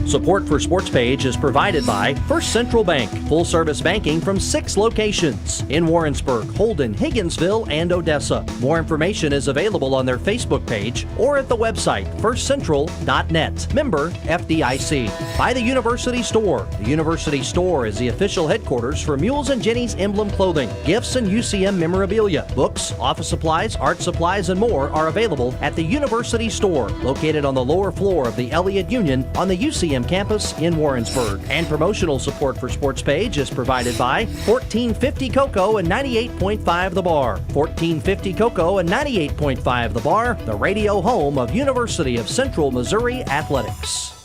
Support for Sportspage is provided by First Central Bank, full-service banking from 6 locations in Warrensburg, Holden, Higginsville, and Odessa. More information is available on their Facebook page or at the website firstcentral.net. Member FDIC. By the University Store. The University Store is the official headquarters for Mules and Jenny's emblem clothing, gifts, and UCM memorabilia. Books, office supplies, art supplies, and more are available at the University Store, located on the lower floor of the Elliott Union on the UCM campus in Warrensburg. And promotional support for Sportspage is provided by 1450 Cocoa and 98.5 The Bar. 1450 Cocoa and 98.5 The Bar, the radio home of University of Central Missouri Athletics.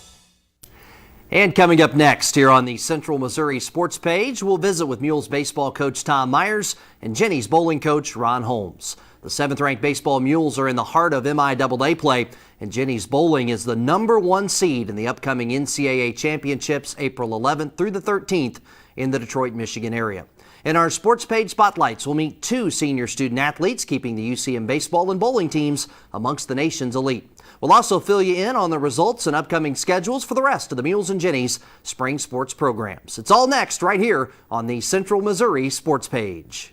And coming up next here on the Central Missouri Sports Page, we'll visit with Mules baseball coach Tom Myers and Jenny's bowling coach Ron Holmes. The 7th-ranked baseball Mules are in the heart of MIAA play, and Jenny's bowling is the #1 seed in the upcoming NCAA Championships April 11th through the 13th in the Detroit, Michigan area. In our Sports Page Spotlights, we'll meet 2 senior student athletes keeping the UCM baseball and bowling teams amongst the nation's elite. We'll also fill you in on the results and upcoming schedules for the rest of the Mules and Jenny's spring sports programs. It's all next right here on the Central Missouri Sports Page.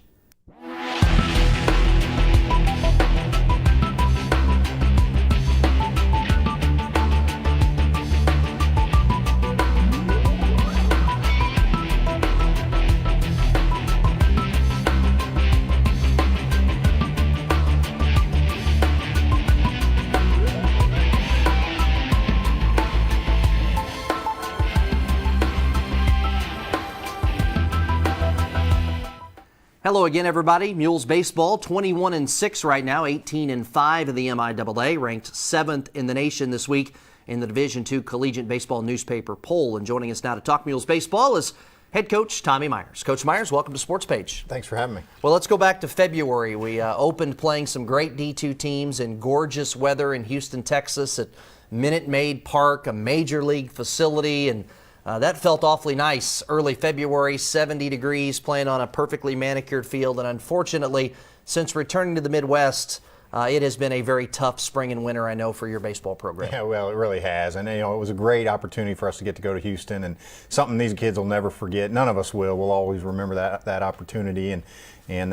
Hello again, everybody. Mules baseball 21-6 right now, 18-5 in the MIAA, ranked 7th in the nation this week in the Division II Collegiate Baseball Newspaper poll. And joining us now to talk Mules baseball is head coach Tommy Myers. Coach Myers, welcome to Sports Page. Thanks for having me. Well, let's go back to February. We opened playing some great D2 teams in gorgeous weather in Houston, Texas at Minute Maid Park, a major league facility, and that felt awfully nice. Early February, 70 degrees, playing on a perfectly manicured field. And unfortunately, since returning to the Midwest, it has been a very tough spring and winter, I know, for your baseball program. Yeah, well, it really has. And, it was a great opportunity for us to get to go to Houston, and something these kids will never forget. None of us will. We'll always remember that opportunity and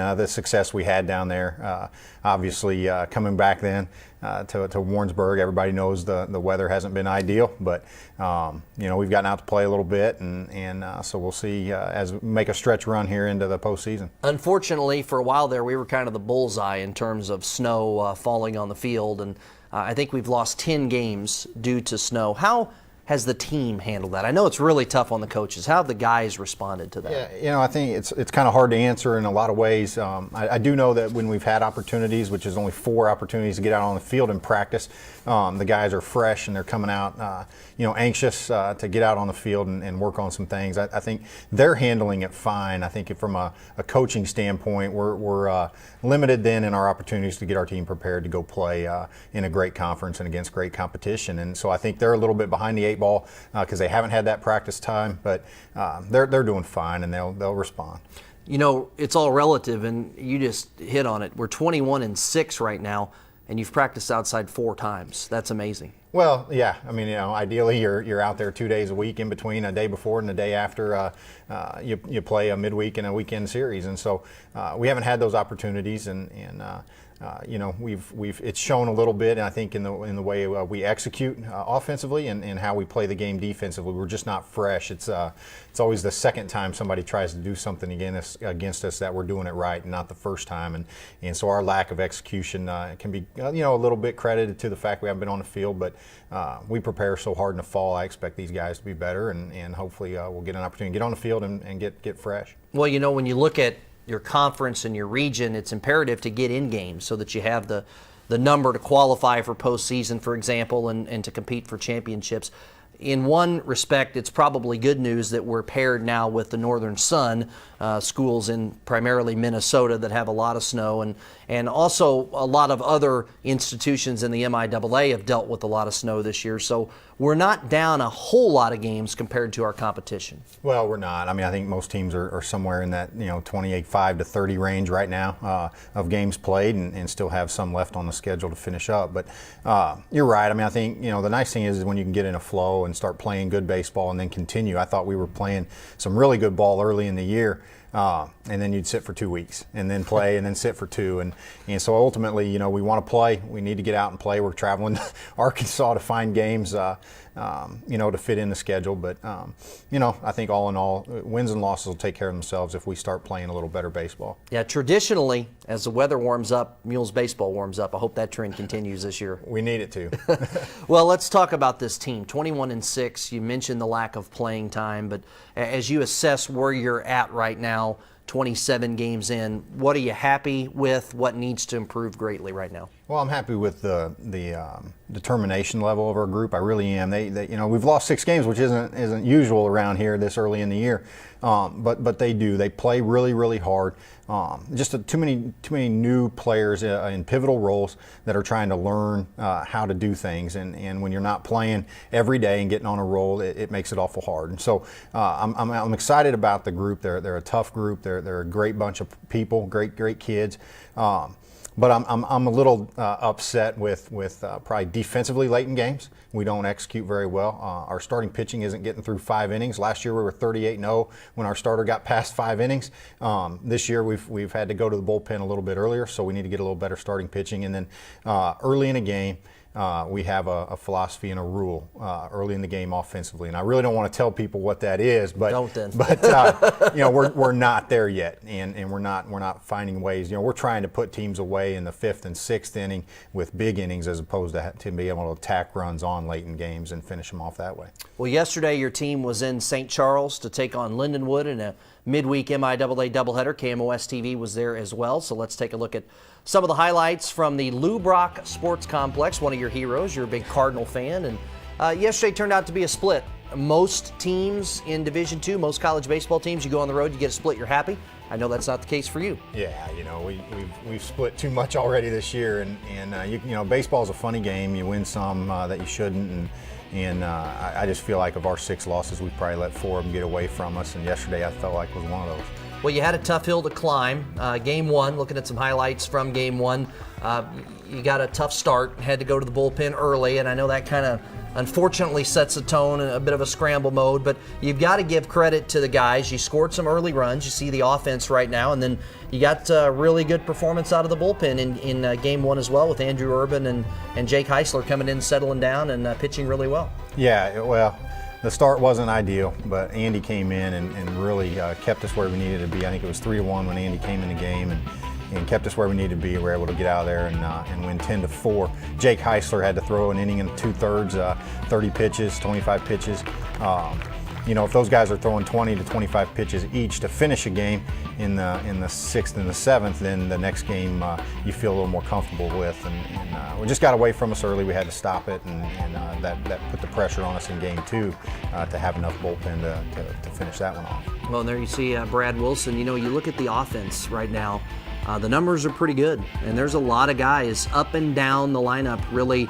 the success we had down there. Obviously, coming back then to Warrensburg, everybody knows the weather hasn't been ideal, but we've gotten out to play a little bit, and so we'll see as we make a stretch run here into the postseason. Unfortunately, for a while there, we were kind of the bullseye in terms of snow falling on the field, and I think we've lost 10 games due to snow. How has the team handled that? I know it's really tough on the coaches. How have the guys responded to that? Yeah, I think it's kind of hard to answer in a lot of ways. I do know that when we've had opportunities, which is only 4 opportunities to get out on the field and practice, the guys are fresh and they're coming out, anxious to get out on the field and work on some things. I think they're handling it fine. I think from a coaching standpoint, we're limited then in our opportunities to get our team prepared to go play in a great conference and against great competition. And so I think they're a little bit behind the 8 ball because they haven't had that practice time, but they're doing fine and they'll respond. It's all relative, and you just hit on it. We're 21-6 right now, and you've practiced outside 4 times. That's amazing. Well, yeah. I mean, ideally you're out there 2 days a week, in between a day before and the day after you play a midweek and a weekend series, and so we haven't had those opportunities, and it's shown a little bit, and I think in the way we execute offensively and how we play the game defensively. We're just not fresh. It's always the second time somebody tries to do something against us that we're doing it right, and not the first time. And so our lack of execution can be a little bit credited to the fact we haven't been on the field, but we prepare so hard in the fall. I expect these guys to be better, and hopefully we'll get an opportunity to get on the field and get fresh. Well, when you look at your conference and your region, it's imperative to get in games so that you have the number to qualify for postseason, for example, and to compete for championships. In one respect, it's probably good news that we're paired now with the Northern Sun, schools in primarily Minnesota that have a lot of snow, and also a lot of other institutions in the MIAA have dealt with a lot of snow this year. So we're not down a whole lot of games compared to our competition. Well, we're not. I mean, I think most teams are somewhere in that 28-5 to 30 range right now of games played, and still have some left on the schedule to finish up. But you're right. I mean, I think the nice thing is when you can get in a flow and start playing good baseball and then continue. I thought we were playing some really good ball early in the year. And then you'd sit for 2 weeks and then play and then sit for 2. And so ultimately, we want to play. We need to get out and play. We're traveling to Arkansas to find games, to fit in the schedule. But, I think all in all, wins and losses will take care of themselves if we start playing a little better baseball. Yeah, traditionally, as the weather warms up, Mules baseball warms up. I hope that trend continues this year. We need it to. Well, let's talk about this team. 21-6. You mentioned the lack of playing time, but as you assess where you're at right now, 27 games in, what are you happy with? What needs to improve greatly right now? Well, I'm happy with the determination level of our group. I really am. We've lost 6 games, which isn't usual around here this early in the year. But they do. They play really, really hard. Just too many new players in pivotal roles that are trying to learn how to do things. And when you're not playing every day and getting on a roll, it makes it awful hard. And so I'm excited about the group. They're a tough group. They're a great bunch of people, great kids. But I'm a little upset with probably defensively late in games. We don't execute very well. Our starting pitching isn't getting through 5 innings. Last year we were 38-0 when our starter got past 5 innings. This year we've had to go to the bullpen a little bit earlier, so we need to get a little better starting pitching. And then early in a game, we have a philosophy and a rule early in the game offensively, and I really don't want to tell people what that is, but don't then. But we're not there yet, and we're not finding ways. We're trying to put teams away in the 5th and 6th inning with big innings as opposed to be able to attack runs on late in games and finish them off that way. Well, yesterday your team was in St. Charles to take on Lindenwood in a midweek MIAA doubleheader. KMOS TV was there as well, so let's take a look at some of the highlights from the Lou Brock Sports Complex, one of your heroes. You're a big Cardinal fan, and yesterday turned out to be a split. Most teams in Division II, most college baseball teams, you go on the road, you get a split, you're happy. I know that's not the case for you. Yeah, we've split too much already this year, and baseball's a funny game. You win some that you shouldn't, and I just feel like of our 6 losses, we probably let 4 of them get away from us, and yesterday I felt like was one of those. Well, you had a tough hill to climb. Game 1, looking at some highlights from Game 1, you got a tough start, had to go to the bullpen early, and I know that kind of unfortunately sets a tone and a bit of a scramble mode, but you've got to give credit to the guys. You scored some early runs. You see the offense right now, and then you got really good performance out of the bullpen in Game 1 as well, with Andrew Urban and Jake Heisler coming in, settling down, and pitching really well. Yeah, well, the start wasn't ideal, but Andy came in and really kept us where we needed to be. I think it was 3-1 when Andy came in the game and kept us where we needed to be. We were able to get out of there and win 10-4. Jake Heisler had to throw an inning and 2/3, 30 pitches, 25 pitches. If those guys are throwing 20 to 25 pitches each to finish a game in the 6th and the 7th, then the next game you feel a little more comfortable with. And we just got away from us early. We had to stop it, and that put the pressure on us in Game 2 to have enough bullpen to finish that one off. Well, and there you see Brad Wilson. You look at the offense right now. The numbers are pretty good, and there's a lot of guys up and down the lineup really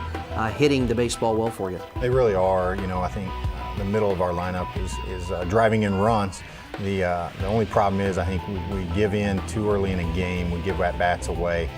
hitting the baseball well for you. They really are. I think the middle of our lineup is driving in runs. The only problem is I think we give in too early in a game. We give at-bats away.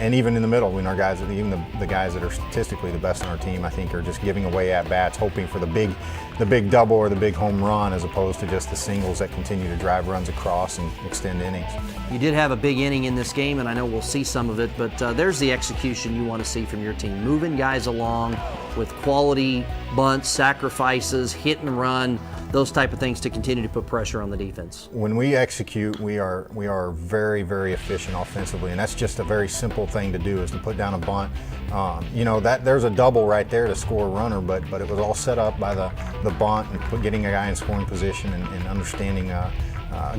And even in the middle, when our guys, even the guys that are statistically the best on our team, I think are just giving away at-bats, hoping for the big double or the big home run, as opposed to just the singles that continue to drive runs across and extend innings. You did have a big inning in this game, and I know we'll see some of it, but there's the execution you want to see from your team. Moving guys along with quality bunts, sacrifices, hit and run, those type of things to continue to put pressure on the defense. When we execute, we are very, very efficient offensively, and that's just a very simple thing to do, is to put down a bunt. That there's a double right there to score a runner, but it was all set up by the bunt and getting a guy in scoring position and understanding a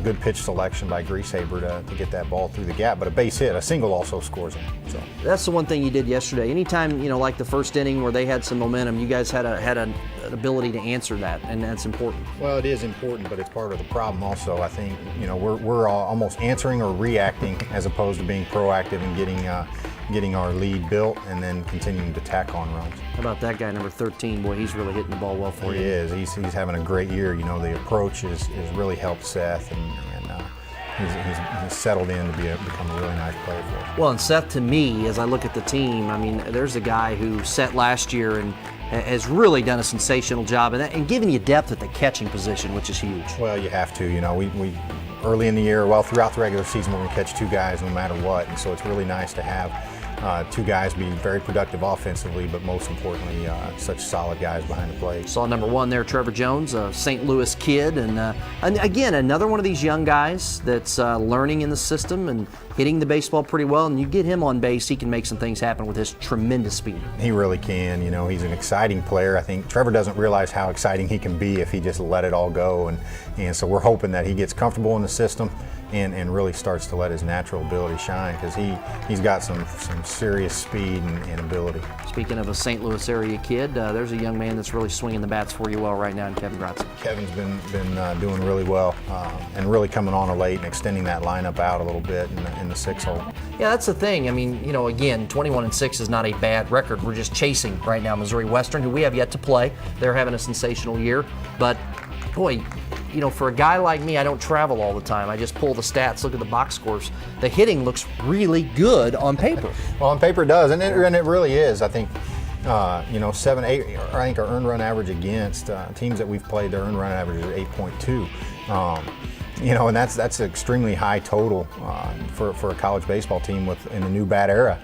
good pitch selection by Greasehaber to get that ball through the gap. But a base hit, a single also scores him. So that's the one thing you did yesterday. Anytime, like the first inning where they had some momentum, you guys had an ability to answer that, and that's important. Well, it is important, but it's part of the problem also. I think, we're almost answering or reacting as opposed to being proactive and getting our lead built and then continuing to tack on runs. How about that guy, number 13? Boy, he's really hitting the ball well for you. He is. He's having a great year. You know, the approach is really helped Seth, and he's settled in to become a really nice player for us. Well, and Seth, to me, as I look at the team, I mean, there's a guy who set last year and has really done a sensational job and giving you depth at the catching position, which is huge. Well, you have to. You know, we early in the year, well, throughout the regular season, we're going to catch two guys no matter what, and so it's really nice to have two guys be very productive offensively, but most importantly, such solid guys behind the plate. Saw number 1 there, Trevor Jones, a St. Louis kid, and again, another one of these young guys that's learning in the system and hitting the baseball pretty well, and you get him on base, he can make some things happen with his tremendous speed. He really can. You know, he's an exciting player. I think Trevor doesn't realize how exciting he can be if he just let it all go, and so we're hoping that he gets comfortable in the system and really starts to let his natural ability shine, because he's got some serious speed and ability. Speaking of a St. Louis area kid, there's a young man that's really swinging the bats for you well right now in Kevin Grotson. Kevin's been doing really well and really coming on late and extending that lineup out a little bit in the 6-hole. Yeah, that's the thing. I mean, you know, again, 21-6 is not a bad record. We're just chasing right now Missouri Western, who we have yet to play. They're having a sensational year, but boy, you know, for a guy like me, I don't travel all the time. I just pull the stats, look at the box scores. The hitting looks really good on paper. Well, on paper it does, and it really is. I think, you know, 7, 8, I think our earned run average against teams that we've played, their earned run average is 8.2. You know, and that's an extremely high total for a college baseball team in the new bat era.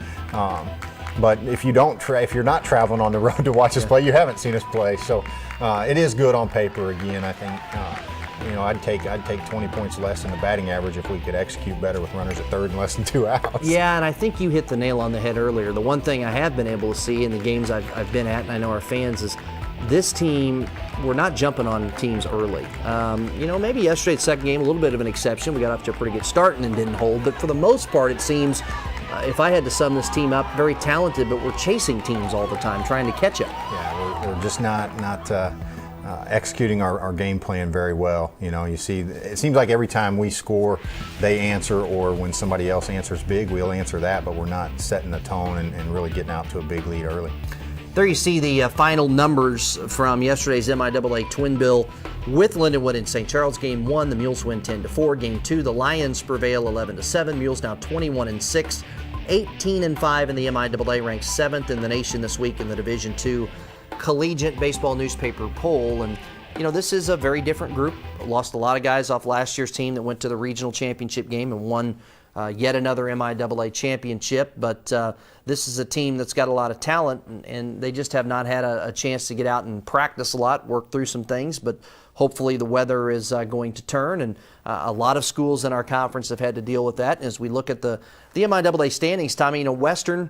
But if you're not traveling on the road to watch us play, you haven't seen us play. So it is good on paper. Again, I think you know, I'd take 20 points less in the batting average if we could execute better with runners at third and less than 2 outs. Yeah, and I think you hit the nail on the head earlier. The one thing I have been able to see in the games I've been at, and I know our fans, is this team, we're not jumping on teams early. You know, maybe yesterday's second game, a little bit of an exception. We got off to a pretty good start and then didn't hold. But for the most part, it seems, if I had to sum this team up, very talented, but we're chasing teams all the time, trying to catch up. Yeah, we're just not executing our game plan very well. You know, you see, it seems like every time we score, they answer, or when somebody else answers big, we'll answer that, but we're not setting the tone and really getting out to a big lead early. There you see the final numbers from yesterday's MIAA Twin Bill with Lindenwood and St. Charles. Game 1, the Mules win 10-4. Game 2, the Lions prevail 11-7. Mules now 21-6, 18-5 in the MIAA, ranked 7th in the nation this week in the Division II Collegiate Baseball Newspaper poll. And you know, this is a very different group. Lost a lot of guys off last year's team that went to the regional championship game and won yet another MIAA championship, but this is a team that's got a lot of talent, and they just have not had a chance to get out and practice a lot, work through some things, but hopefully the weather is going to turn, and a lot of schools in our conference have had to deal with that. And as we look at the MIAA standings, Tommy, you know, Western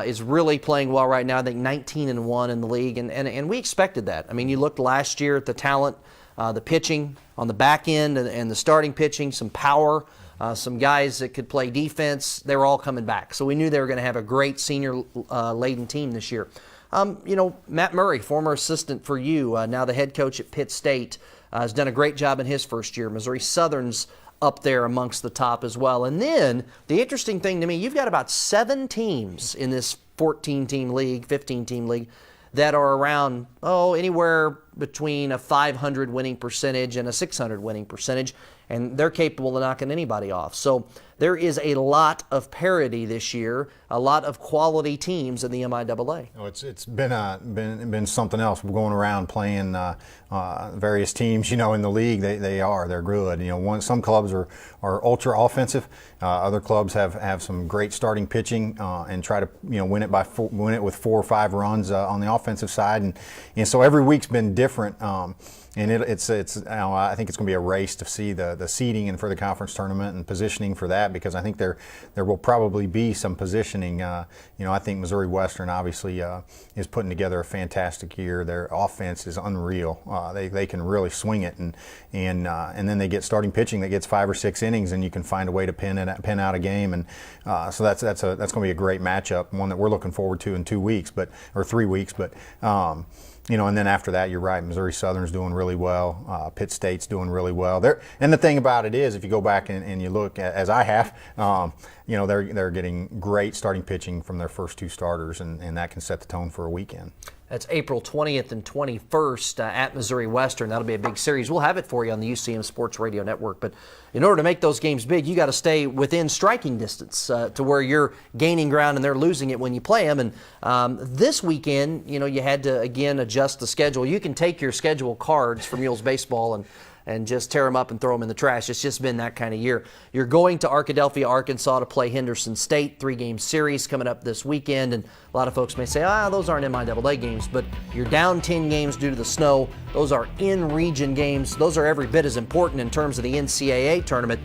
is really playing well right now. I think 19-1 in the league, and we expected that. I mean, you looked last year at the talent, the pitching on the back end and the starting pitching, some power, some guys that could play defense. They were all coming back. So we knew they were going to have a great senior-laden team this year. You know, Matt Murray, former assistant for you, now the head coach at Pitt State, has done a great job in his first year. Missouri Southern's up there amongst the top as well. And then the interesting thing to me, you've got about 7 teams in this 14-team league, 15-team league, that are around, anywhere between a 500 winning percentage and a 600 winning percentage, and they're capable of knocking anybody off. So there is a lot of parity this year, a lot of quality teams in the MIAA. Oh, it's been something else. We're going around playing various teams, you know, in the league. They're good. You know, some clubs are ultra offensive. Other clubs have some great starting pitching and try to, you know, win it with 4 or 5 runs on the offensive side, and so every week's been different. And it's I think it's going to be a race to see the seeding and for the conference tournament and positioning for that, because I think there will probably be some positioning. You know, I think Missouri Western obviously is putting together a fantastic year. Their offense is unreal. They can really swing it, and then they get starting pitching that gets 5 or 6 innings, and you can find a way to pin out a game. And so that's going to be a great matchup, one that we're looking forward to in 2 weeks, or 3 weeks, but. And then after that, you're right, Missouri Southern's doing really well. Pitt State's doing really well. And the thing about it is, if you go back and you look, as I have, they're getting great starting pitching from their first 2 starters, and that can set the tone for a weekend. That's April 20th and 21st at Missouri Western. That'll be a big series. We'll have it for you on the UCM Sports Radio Network. But in order to make those games big, you got to stay within striking distance to where you're gaining ground and they're losing it when you play them. And this weekend, you had to, again, adjust the schedule. You can take your schedule cards from Mules Baseball and just tear them up and throw them in the trash. It's just been that kind of year. You're going to Arkadelphia, Arkansas to play Henderson State, 3-game series coming up this weekend. And a lot of folks may say, those aren't MIAA games, but you're down 10 games due to the snow. Those are in-region games. Those are every bit as important in terms of the NCAA tournament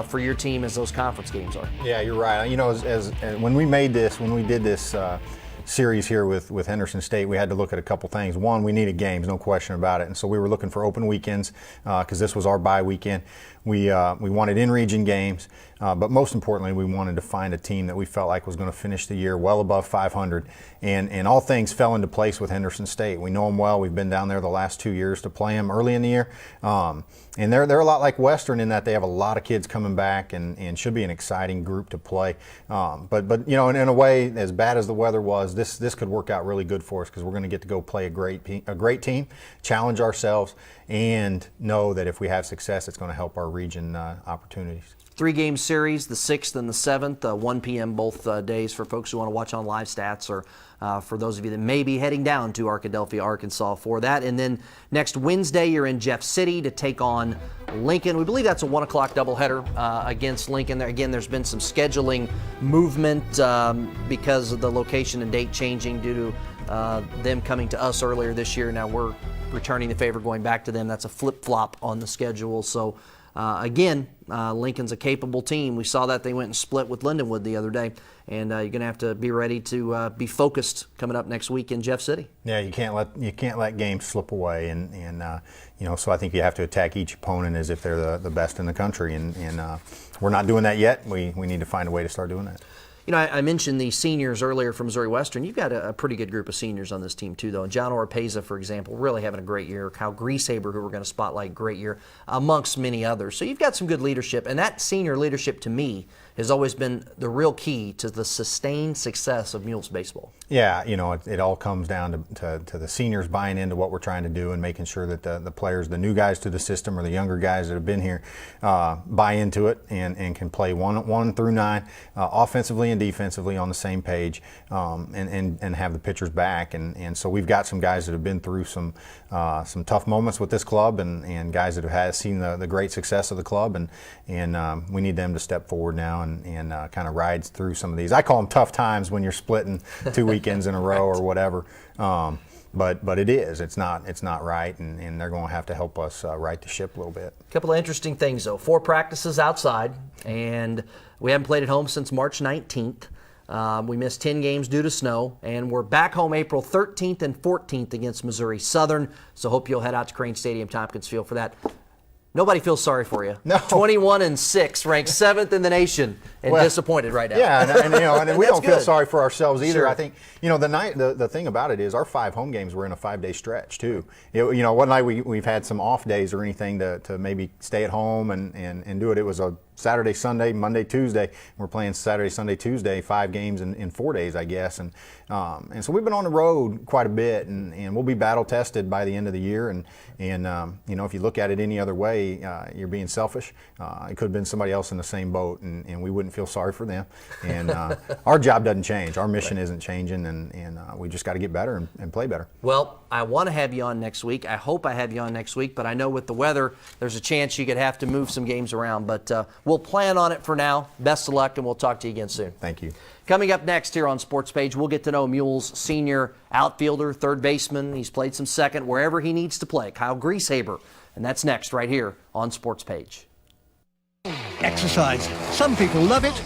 for your team as those conference games are. Yeah, you're right. As when we did this series here with Henderson State, we had to look at a couple things. One, we needed games, no question about it, and so we were looking for open weekends because this was our bye weekend. We wanted in-region games, but most importantly, we wanted to find a team that we felt like was going to finish the year well above 500, and all things fell into place with Henderson State. We know them well. We've been down there the last 2 years to play them early in the year, and they're a lot like Western in that they have a lot of kids coming back and should be an exciting group to play. But in a way, as bad as the weather was, this could work out really good for us because we're going to get to go play a great team, challenge ourselves, and know that if we have success, it's going to help our region opportunities. 3-game series, the 6th and the 7th, 1 p.m. both days for folks who want to watch on live stats, or for those of you that may be heading down to Arkadelphia, Arkansas for that. And then next Wednesday, you're in Jeff City to take on Lincoln. We believe that's a 1 o'clock doubleheader against Lincoln. Again, there's been some scheduling movement because of the location and date changing due to them coming to us earlier this year. Now we're returning the favor, going back to them. That's a flip-flop on the schedule. So Lincoln's a capable team. We saw that they went and split with Lindenwood the other day, and you're going to have to be ready to be focused coming up next week in Jeff City. Yeah, you can't let games slip away, and so I think you have to attack each opponent as if they're the best in the country, and we're not doing that yet. We need to find a way to start doing that. I mentioned the seniors earlier from Missouri Western. You've got a pretty good group of seniors on this team, too, though. And John Oropeza, for example, really having a great year. Kyle Grieshaber, who we're going to spotlight, great year, amongst many others. So you've got some good leadership. And that senior leadership, to me, has always been the real key to the sustained success of Mules baseball. Yeah, it all comes down to the seniors buying into what we're trying to do and making sure that the players, the new guys to the system or the younger guys that have been here, buy into it and can play 1 through 9 offensively and defensively on the same page, and have the pitchers back. And so we've got some guys that have been through some tough moments with this club, and guys that have seen the great success of the club, and we need them to step forward now and kind of ride through some of these. I call them tough times when you're splitting 2 weekends in a row or whatever. But it's not right, and they're going to have to help us right the ship a little bit. A couple of interesting things, though. 4 practices outside, and we haven't played at home since March 19th. We missed 10 games due to snow, and we're back home April 13th and 14th against Missouri Southern, so hope you'll head out to Crane Stadium, Tompkins Field for that. Nobody feels sorry for you. No. 21-6, ranked 7th in the nation, and disappointed right now. Yeah, and we don't feel sorry for ourselves either. Sure. I think the thing about it is our 5 home games were in a 5-day stretch too. One night we've had some off days or anything to maybe stay at home and do it. It was a Saturday, Sunday, Monday, Tuesday. We're playing Saturday, Sunday, Tuesday, 5 games in 4 days, I guess. And so we've been on the road quite a bit, and we'll be battle tested by the end of the year. And if you look at it any other way, you're being selfish. It could have been somebody else in the same boat, and we wouldn't feel sorry for them. And our job doesn't change. Our mission isn't changing, and we just got to get better and play better. Well, I want to have you on next week. I hope I have you on next week, but I know with the weather, there's a chance you could have to move some games around. But we'll plan on it for now. Best of luck, and we'll talk to you again soon. Thank you. Coming up next here on Sportspage, we'll get to know Mules senior outfielder, third baseman. He's played some second wherever he needs to play, Kyle Grieshaber. And that's next right here on Sportspage. Exercise. Some people love it,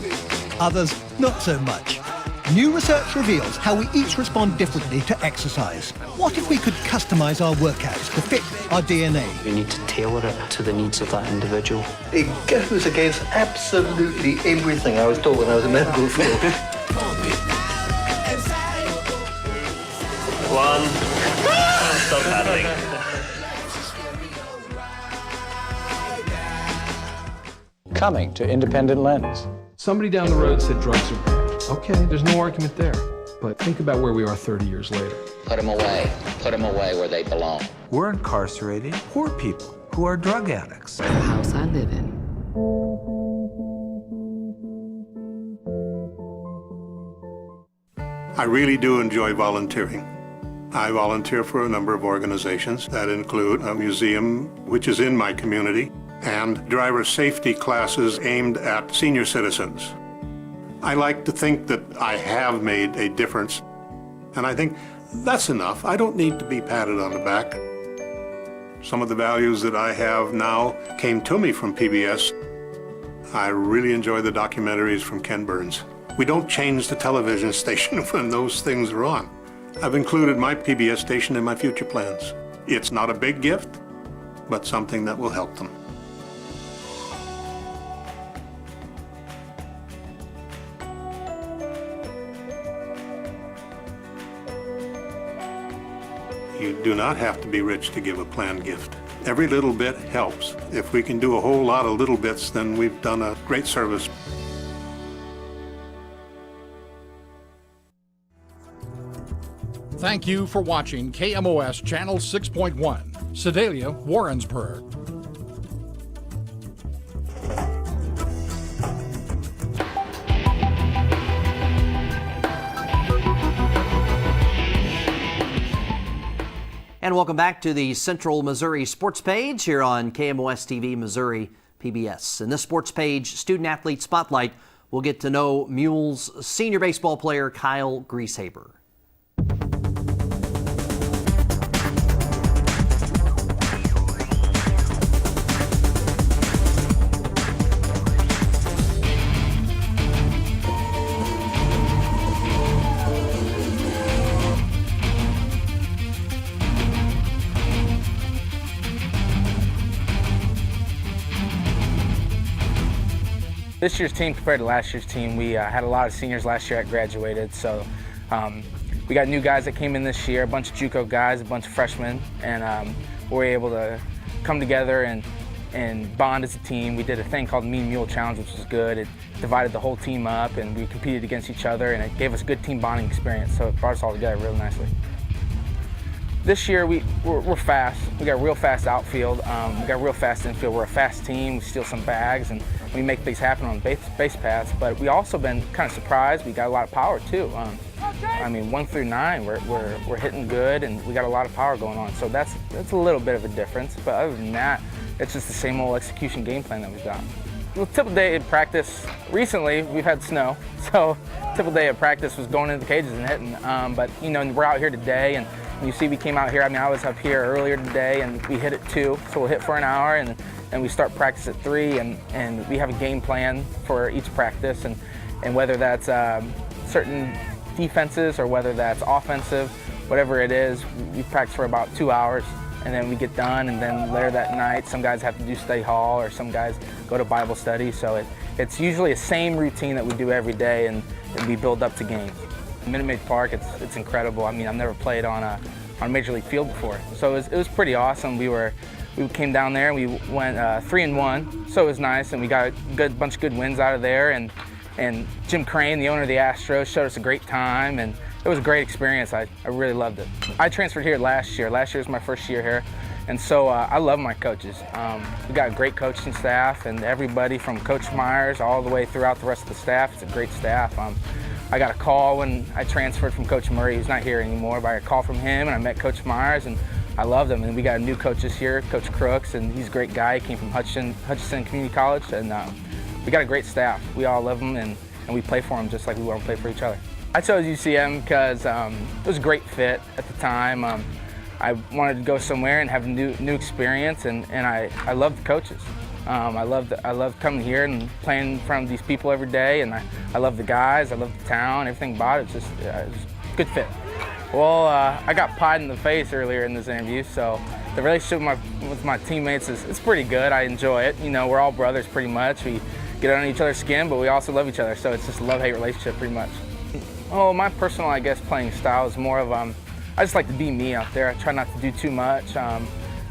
others not so much. New research reveals how we each respond differently to exercise. What if we could customize our workouts to fit our DNA? We need to tailor it to the needs of that individual. It goes against absolutely everything I was taught when I was in medical school. 1. coming to Independent Lens. Somebody down the road said drugs are bad. Okay, there's no argument there. But think about where we are 30 years later. Put them away. Put them away where they belong. We're incarcerating poor people who are drug addicts. The house I live in. I really do enjoy volunteering. I volunteer for a number of organizations that include a museum, which is in my community, and driver safety classes aimed at senior citizens. I like to think that I have made a difference, and I think that's enough. I don't need to be patted on the back. Some of the values that I have now came to me from PBS. I really enjoy the documentaries from Ken Burns. We don't change the television station when those things are on. I've included my PBS station in my future plans. It's not a big gift, but something that will help them. You do not have to be rich to give a planned gift. Every little bit helps. If we can do a whole lot of little bits, then we've done a great service. Thank you for watching KMOS Channel 6.1, Sedalia, Warrensburg. And welcome back to the Central Missouri Sports Page here on KMOS TV Missouri PBS. In this Sports Page Student Athlete Spotlight, we'll get to know Mules senior baseball player Kyle Grieshaber. This year's team compared to last year's team, we had a lot of seniors last year that graduated, so we got new guys that came in this year, a bunch of JUCO guys, a bunch of freshmen, and we were able to come together and bond as a team. We did a thing called the Mean Mule Challenge, which was good. It divided the whole team up, and we competed against each other, and it gave us a good team bonding experience, so it brought us all together really nicely. This year, we're fast. We got a real fast outfield. We got a real fast infield. We're a fast team. We steal some bags, and we make things happen on base paths. But we also been kind of surprised. We got a lot of power too. I mean, 1 through 9, we're hitting good, and we got a lot of power going on. So that's a little bit of a difference. But other than that, it's just the same old execution game plan that we've got. Well, typical day in practice. Recently, we've had snow, so typical day of practice was going into the cages and hitting. But you know, we're out here today, and you see we came out here. I mean, I was up here earlier today, and we hit at 2, so we'll hit for an hour, and we start practice at 3, and we have a game plan for each practice, and whether that's certain defenses or whether that's offensive, whatever it is, we practice for about 2 hours, and then we get done, and then later that night, some guys have to do study hall, or some guys go to Bible study, so it's usually the same routine that we do every day, and we build up to games. Minute Maid Park, it's incredible. I mean, I've never played on a major league field before, so it was pretty awesome. We came down there and we went 3-1, so it was nice, and we got a bunch of good wins out of there. And Jim Crane, the owner of the Astros, showed us a great time, and it was a great experience. I really loved it. I transferred here last year. Last year was my first year here, and so I love my coaches. We got a great coaching staff, and everybody from Coach Myers all the way throughout the rest of the staff. It's a great staff. I got a call when I transferred from Coach Murray, who's not here anymore, but I got a call from him, and I met Coach Myers, and I loved him. And we got a new coach this year, Coach Crooks, and he's a great guy. He came from Hutchinson Community College, and we got a great staff. We all love him, and we play for him just like we want to play for each other. I chose UCM because it was a great fit at the time. I wanted to go somewhere and have a new experience, and I loved the coaches. I loved coming here and playing in front of these people every day, and I love the guys, I love the town, everything about it. It was a good fit. Well, I got pied in the face earlier in this interview, so the relationship with my teammates is pretty good. I enjoy it. You know, we're all brothers pretty much. We get under each other's skin, but we also love each other, so it's just a love-hate relationship pretty much. Oh, my personal, I guess, playing style is more of I just like to be me out there. I try not to do too much.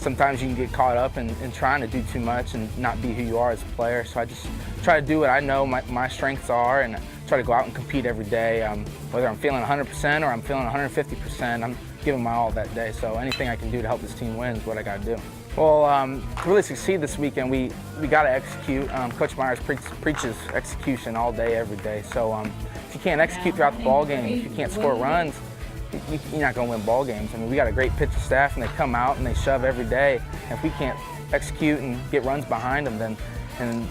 sometimes you can get caught up in trying to do too much and not be who you are as a player. So I just try to do what I know my strengths are and try to go out and compete every day. Whether I'm feeling 100% or I'm feeling 150%, I'm giving my all that day. So anything I can do to help this team win is what I got to do. Well, to really succeed this weekend, we got to execute. Coach Myers preaches execution all day, every day. So if you can't execute throughout the ball game, if you can't score runs, you're not going to win ball games. I mean, we got a great pitching staff, and they come out and they shove every day. And if we can't execute and get runs behind them, then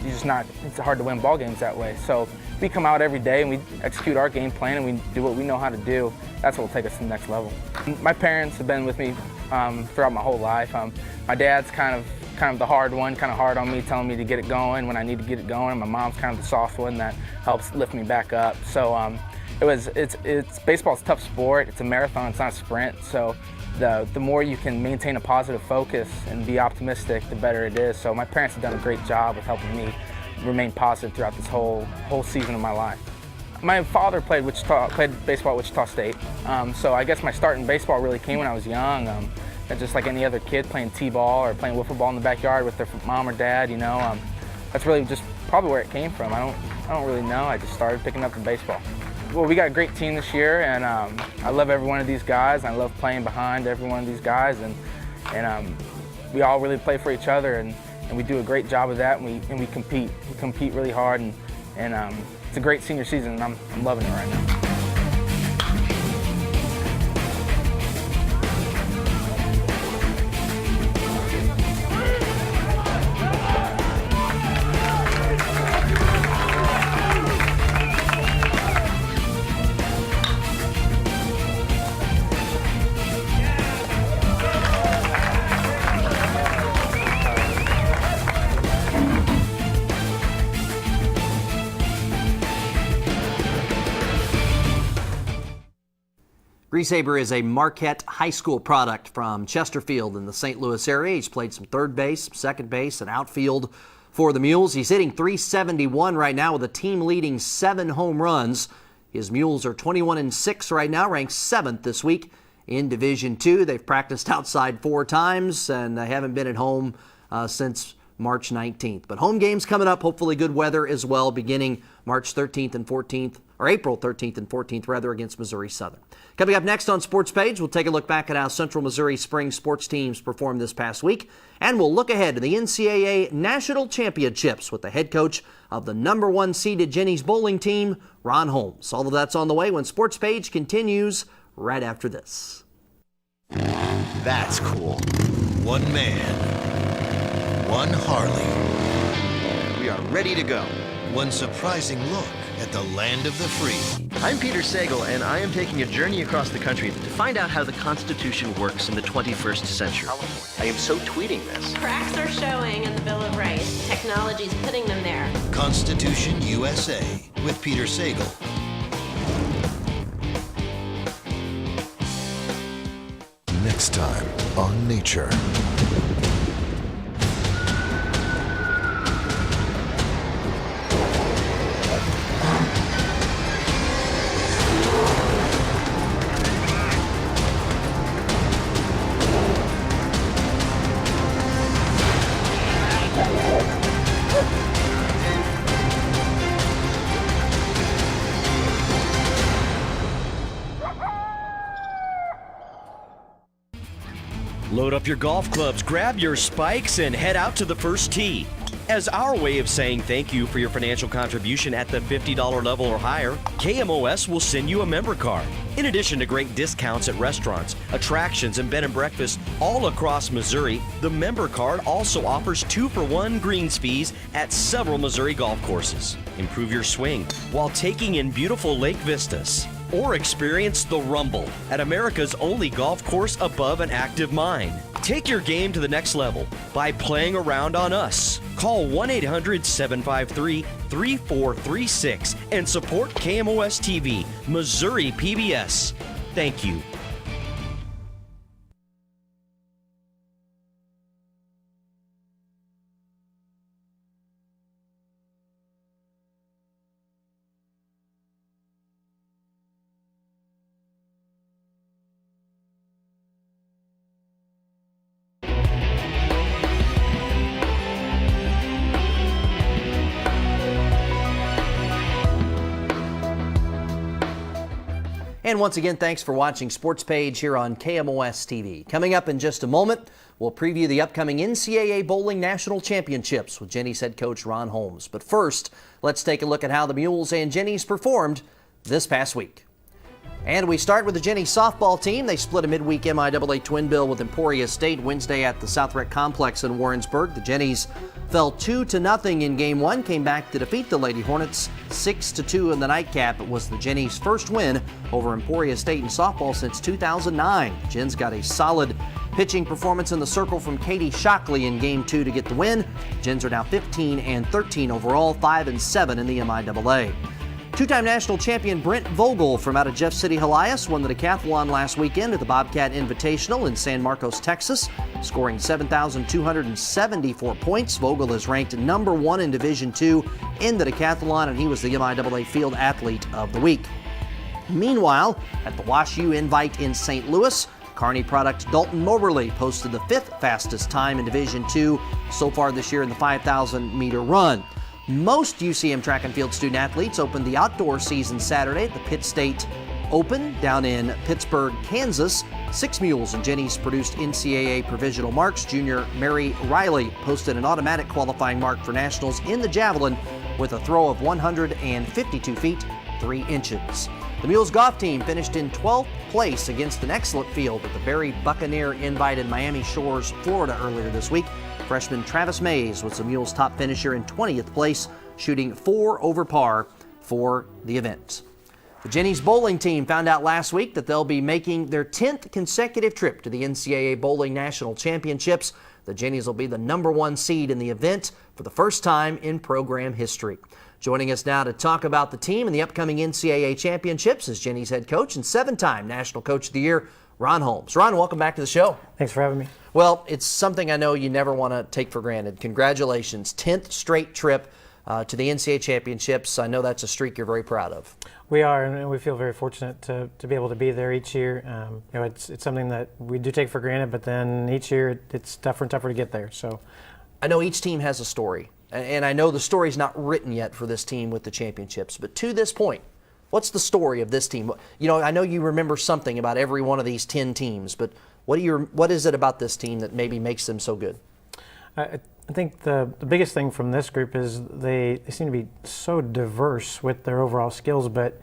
you're just not. It's hard to win ball games that way. So we come out every day and we execute our game plan and we do what we know how to do. That's what will take us to the next level. My parents have been with me throughout my whole life. My dad's kind of the hard one, kind of hard on me, telling me to get it going when I need to get it going. My mom's kind of the soft one that helps lift me back up. So it's baseball's a tough sport. It's a marathon. It's not a sprint. So the more you can maintain a positive focus and be optimistic, the better it is. So my parents have done a great job of helping me remain positive throughout this whole season of my life. My father played baseball at Wichita State. So I guess my start in baseball really came when I was young. Just like any other kid playing t-ball or playing wiffle ball in the backyard with their mom or dad, that's really just probably where it came from. I don't really know. I just started picking up the baseball. Well, we got a great team this year, and I love every one of these guys. I love playing behind every one of these guys, and we all really play for each other, and we do a great job of that, and we compete. We compete really hard, and it's a great senior season, and I'm loving it right now. Reese Haber is a Marquette High School product from Chesterfield in the St. Louis area. He's played some third base, second base, and outfield for the Mules. He's hitting .371 right now with a team-leading 7 home runs. His Mules are 21-6 right now, ranked 7th this week in Division II. They've practiced outside 4 times, and they haven't been at home since March 19th. But home games coming up, hopefully good weather as well, beginning March 13th and 14th, or April 13th and 14th, rather, against Missouri Southern. Coming up next on Sportspage, we'll take a look back at how Central Missouri spring sports teams performed this past week, and we'll look ahead to the NCAA National Championships with the head coach of the #1 seeded Jennies bowling team, Ron Holmes. All of that's on the way when Sportspage continues right after this. That's cool. One man, one Harley. We are ready to go. One surprising look at the land of the free. I'm Peter Sagal, and I am taking a journey across the country to find out how the Constitution works in the 21st century. I am so tweeting this. Cracks are showing in the Bill of Rights. Technology's putting them there. Constitution USA with Peter Sagal. Next time on Nature. Load up your golf clubs, grab your spikes, and head out to the first tee. As our way of saying thank you for your financial contribution at the $50 level or higher, KMOS will send you a member card. In addition to great discounts at restaurants, attractions, and bed and breakfast all across Missouri, the member card also offers 2-for-1 greens fees at several Missouri golf courses. Improve your swing while taking in beautiful lake vistas. Or experience the Rumble at America's only golf course above an active mine. Take your game to the next level by playing around on us. Call 1-800-753-3436 and support KMOS TV, Missouri PBS. Thank you. And once again, thanks for watching Sportspage here on KMOS TV. Coming up in just a moment, we'll preview the upcoming NCAA Bowling National Championships with Jenny's head coach Ron Holmes. But first, let's take a look at how the Mules and Jennies performed this past week. And we start with the Jennies softball team. They split a midweek MIAA twin bill with Emporia State Wednesday at the South Rec Complex in Warrensburg. The Jennies fell 2-0 in game one, came back to defeat the Lady Hornets 6-2 in the nightcap. It was the Jennies' first win over Emporia State in softball since 2009. Jens got a solid pitching performance in the circle from Katie Shockley in game two to get the win. Jens are now 15-13 overall, 5-7 in the MIAA. Two-time national champion Brent Vogel from out of Jeff City, Helias, won the decathlon last weekend at the Bobcat Invitational in San Marcos, Texas, scoring 7,274 points. Vogel is ranked number one in Division II in the decathlon, and he was the MIAA Field Athlete of the Week. Meanwhile, at the Wash U Invite in St. Louis, Kearney product Dalton Moberly posted the fifth fastest time in Division II so far this year in the 5,000-meter run. Most UCM track and field student athletes opened the outdoor season Saturday at the Pitt State Open down in Pittsburgh, Kansas. 6 Mules and Jennies produced NCAA provisional marks. Junior Mary Riley posted an automatic qualifying mark for nationals in the javelin with a throw of 152 feet, 3 inches. The Mules golf team finished in 12th place against an excellent field at the Barry Buccaneer Invite in Miami Shores, Florida earlier this week. Freshman Travis Mays was the Mules' top finisher in 20th place, shooting 4 over par for the event. The Jennies bowling team found out last week that they'll be making their 10th consecutive trip to the NCAA Bowling National Championships. The Jennies will be the number 1 seed in the event for the first time in program history. Joining us now to talk about the team and the upcoming NCAA Championships is Jennies head coach and 7-time National Coach of the Year, Ron Holmes. Ron, welcome back to the show. Thanks for having me. Well, it's something I know you never want to take for granted. Congratulations, 10th straight trip to the NCAA Championships. I know that's a streak you're very proud of. We are, and we feel very fortunate to be able to be there each year. It's something that we do take for granted, but then each year it's tougher and tougher to get there. So, I know each team has a story, and I know the story's not written yet for this team with the championships, but to this point, what's the story of this team? You know, I know you remember something about every one of these 10 teams, but what is it about this team that maybe makes them so good? I think the biggest thing from this group is they seem to be so diverse with their overall skills, but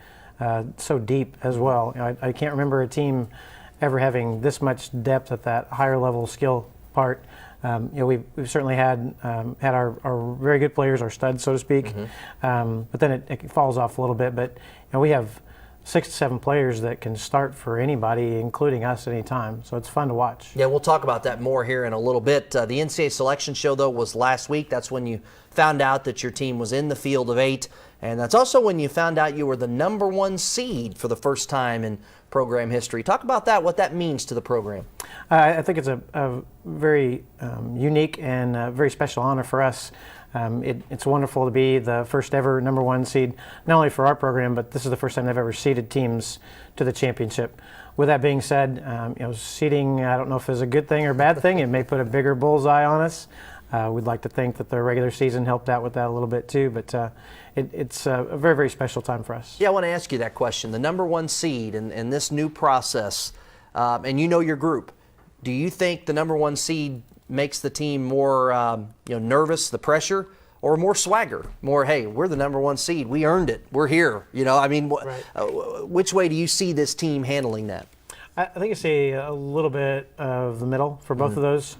so deep as well. I can't remember a team ever having this much depth at that higher level skill part. We've certainly had our very good players, our studs, so to speak, but then it falls off a little bit. But we have 6 to 7 players that can start for anybody, including us, at any time. So it's fun to watch. Yeah, we'll talk about that more here in a little bit. The NCAA selection show, though, was last week. That's when you found out that your team was in the field of 8. And that's also when you found out you were the number 1 seed for the first time in program history. Talk about that, what that means to the program. I think it's a very unique and very special honor for us. It's wonderful to be the first ever number 1 seed, not only for our program, but this is the first time they've ever seeded teams to the championship. With that being said, seeding, I don't know if it's a good thing or a bad thing. It may put a bigger bullseye on us. We'd like to think that the regular season helped out with that a little bit too, but it's a very, very special time for us. Yeah, I want to ask you that question. The number 1 seed and this new process, and you know your group, do you think the number 1 seed makes the team more nervous, the pressure, or more swagger? More, hey, we're the number 1 seed. We earned it. We're here. Which way do you see this team handling that? I think I see a little bit of the middle for both of those.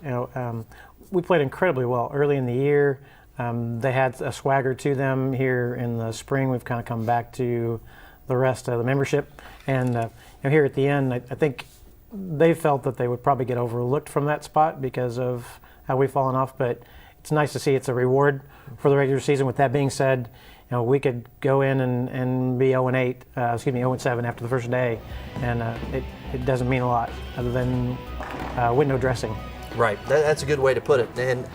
We played incredibly well early in the year. They had a swagger to them. Here in the spring, we've kind of come back to the rest of the membership. And here at the end, I think they felt that they would probably get overlooked from that spot because of how we've fallen off. But it's nice to see it's a reward for the regular season. With that being said, we could go in and be 0-7 after the first day, and it doesn't mean a lot other than window dressing. Right, that's a good way to put it. And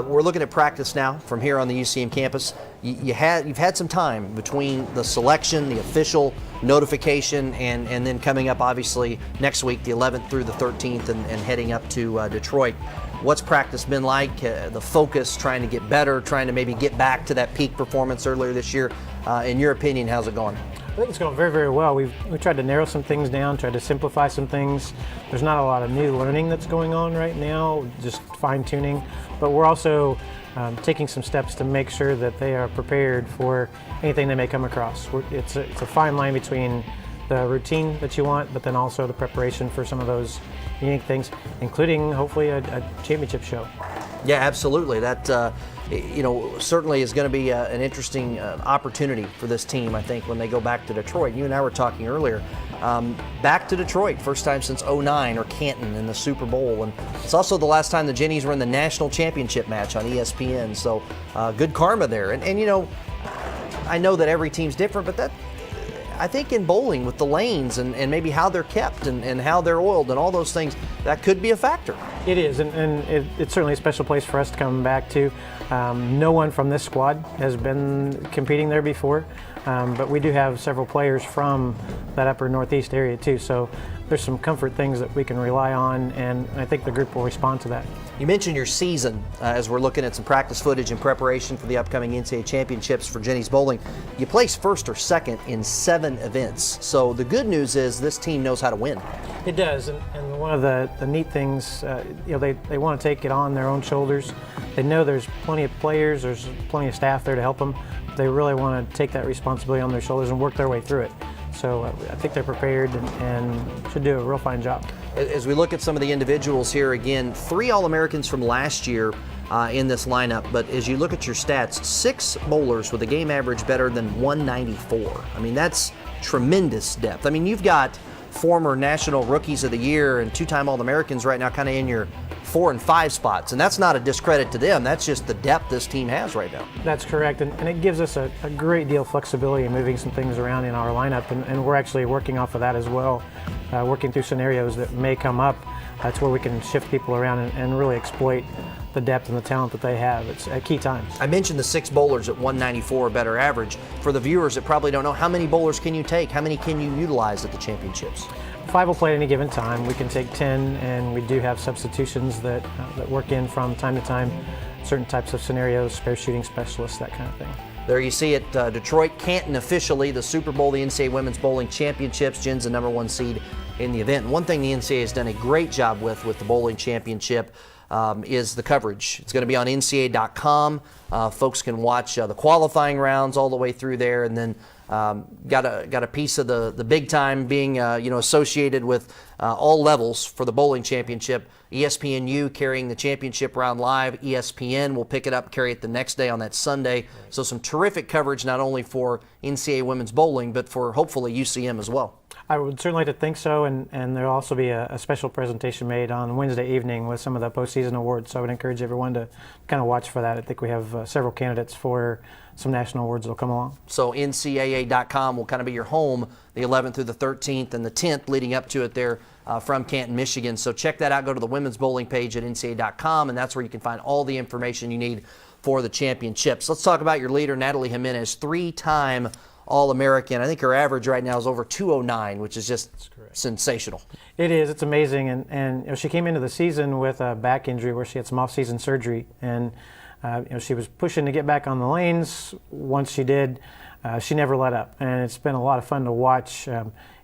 we're looking at practice now from here on the UCM campus. You've had some time between the selection, the official notification, and then coming up obviously next week, the 11th through the 13th, and heading up to Detroit. What's practice been like? The focus, trying to get better, trying to maybe get back to that peak performance earlier this year. In your opinion, how's it going? I think it's going very, very well. We tried to narrow some things down, tried to simplify some things. There's not a lot of new learning that's going on right now, just fine-tuning. But we're also taking some steps to make sure that they are prepared for anything they may come across. It's a fine line between the routine that you want, but then also the preparation for some of those unique things, including hopefully a championship show. Yeah, absolutely. That certainly is going to be an interesting opportunity for this team, I think, when they go back to Detroit. You and I were talking earlier. Back to Detroit, first time since '09, or Canton in the Super Bowl. And it's also the last time the Jennies were in the national championship match on ESPN. So good karma there. And I know that every team's different, but I think in bowling with the lanes and maybe how they're kept and how they're oiled and all those things, that could be a factor. It is, and it's certainly a special place for us to come back to. No one from this squad has been competing there before, but we do have several players from that upper northeast area too, so there's some comfort things that we can rely on, and I think the group will respond to that. You mentioned your season as we're looking at some practice footage in preparation for the upcoming NCAA championships for Jennies Bowling. You placed first or second in 7 events. So the good news is this team knows how to win. It does, and one of the neat things, they want to take it on their own shoulders. They know there's plenty of players, there's plenty of staff there to help them. They really want to take that responsibility on their shoulders and work their way through it. So I think they're prepared and should do a real fine job. As we look at some of the individuals here, again, 3 All-Americans from last year in this lineup, but as you look at your stats, 6 bowlers with a game average better than 194. I mean, that's tremendous depth. I mean, you've got former National Rookies of the Year and 2-time All-Americans right now kind of in your 4 and 5 spots, and that's not a discredit to them. That's just the depth this team has right now. That's correct, and it gives us a great deal of flexibility in moving some things around in our lineup, and we're actually working off of that as well, working through scenarios that may come up. That's where we can shift people around and really exploit the depth and the talent that they have. It's at key times. I mentioned the 6 bowlers at 194 or better average. For the viewers that probably don't know, how many bowlers can you take? How many can you utilize at the championships? 5 will play at any given time. We can take 10, and we do have substitutions that work in from time to time, certain types of scenarios, spare shooting specialists, that kind of thing. There you see it, Detroit, Canton officially, the Super Bowl, the NCAA Women's Bowling Championships. Jen's the #1 seed in the event. And one thing the NCAA has done a great job with the bowling championship is the coverage. It's going to be on NCAA.com. Folks can watch the qualifying rounds all the way through there, and then got a piece of the big time being associated with all levels for the bowling championship. ESPNU carrying the championship round live. ESPN will pick it up, carry it the next day on that Sunday. So some terrific coverage not only for NCAA women's bowling, but for hopefully UCM as well. I would certainly like to think so, and there'll also be a special presentation made on Wednesday evening with some of the postseason awards, so I would encourage everyone to kind of watch for that. I think we have several candidates for some national awards that will come along. So NCAA.com will kind of be your home the 11th through the 13th and the 10th leading up to it there from Canton, Michigan. So check that out. Go to the women's bowling page at NCAA.com, and that's where you can find all the information you need for the championships. Let's talk about your leader, Natalie Jimenez, 3-time All-American. I think her average right now is over 209, which is just sensational. It is. It's amazing. And she came into the season with a back injury where she had some off-season surgery, and she was pushing to get back on the lanes. Once she did, she never let up, and it's been a lot of fun to watch.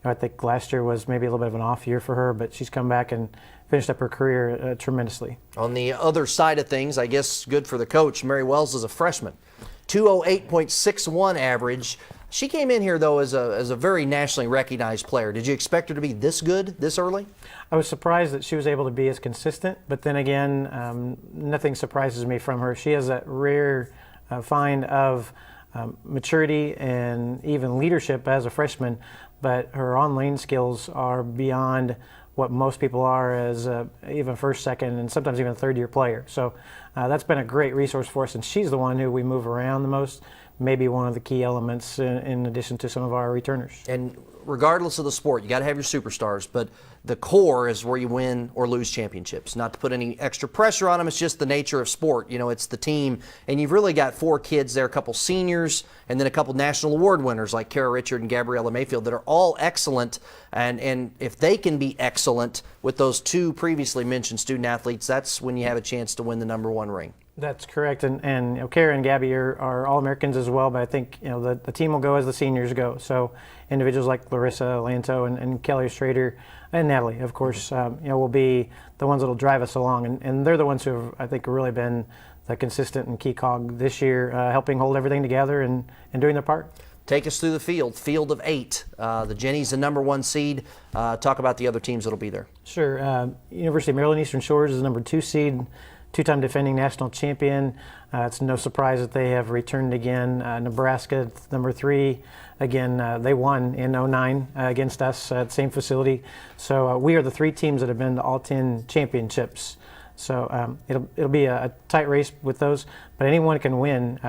I think last year was maybe a little bit of an off year for her, but she's come back and finished up her career tremendously. On the other side of things, I guess good for the coach, Mary Wells is a freshman. 208.61 average. She came in here, though, as a very nationally recognized player. Did you expect her to be this good this early? I was surprised that she was able to be as consistent, but then again, nothing surprises me from her. She has that rare find of maturity and even leadership as a freshman, but her on-lane skills are beyond what most people are as even first, second, and sometimes even third-year player. So that's been a great resource for us, and she's the one who we move around the most, maybe one of the key elements in addition to some of our returners. And regardless of the sport, you got to have your superstars, but the core is where you win or lose championships. Not to put any extra pressure on them, it's just the nature of sport. It's the team, and you've really got 4 kids there, a couple seniors, and then a couple national award winners like Kara Richard and Gabriella Mayfield that are all excellent, and if they can be excellent with those 2 previously mentioned student athletes, that's when you have a chance to win the #1 ring. That's correct, and Kara and Gabby are All-Americans as well, but I think the team will go as the seniors go. So individuals like Larissa Lanto and Kelly Schrader and Natalie, of course, will be the ones that will drive us along. And they're the ones who have, I think, really been the consistent and key cog this year, helping hold everything together and doing their part. Take us through the field of 8. The Jennies, the number 1 seed. Talk about the other teams that'll be there. Sure. University of Maryland Eastern Shores is the number 2 seed, 2-time defending national champion. It's no surprise that they have returned again. Nebraska, number 3. Again, they won in 2009 against us at the same facility. So we are the 3 teams that have been to all 10 championships. So it'll be a tight race with those, but anyone can win.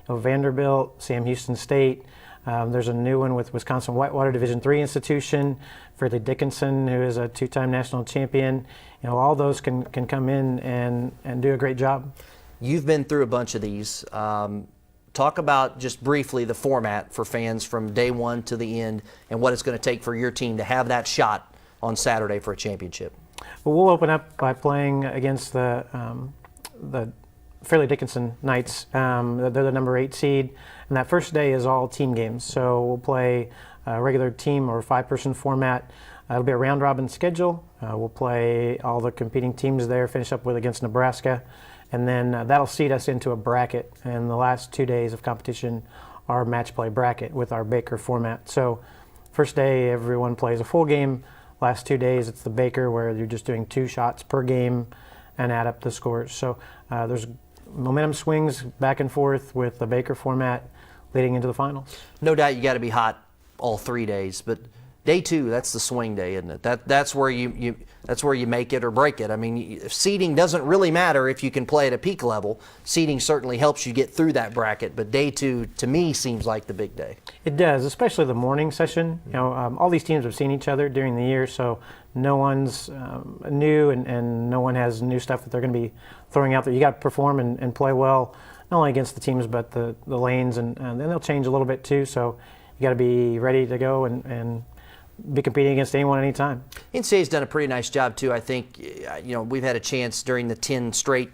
Vanderbilt, Sam Houston State. There's a new one with Wisconsin Whitewater Division III institution, Fairleigh Dickinson, who is a 2-time national champion. All those can come in and do a great job. You've been through a bunch of these. Talk about just briefly the format for fans from day 1 to the end and what it's going to take for your team to have that shot on Saturday for a championship. Well, we'll open up by playing against the Fairleigh Dickinson Knights. They're the number 8 seed, and that first day is all team games. So we'll play a regular team or 5-person format. It'll be a round-robin schedule. We'll play all the competing teams there, finish up with against Nebraska, and then that'll seed us into a bracket. And the last 2 days of competition are match play bracket with our Baker format. So first day, everyone plays a full game. Last 2 days, it's the Baker, where you're just doing 2 shots per game and add up the scores. So there's momentum swings back and forth with the Baker format leading into the finals. No doubt you got to be hot all 3 days, but day 2, that's the swing day, isn't it? That's where you make it or break it. I mean, seeding doesn't really matter if you can play at a peak level. Seeding certainly helps you get through that bracket, but day 2 to me seems like the big day. It does, especially the morning session. All these teams have seen each other during the year, so no one's new and no one has new stuff that they're going to be throwing out there. You got to perform and play well, not only against the teams but the lanes, and then they'll change a little bit too. So you got to be ready to go and be competing against anyone anytime. NCAA's done a pretty nice job too. I think we've had a chance during the 10 straight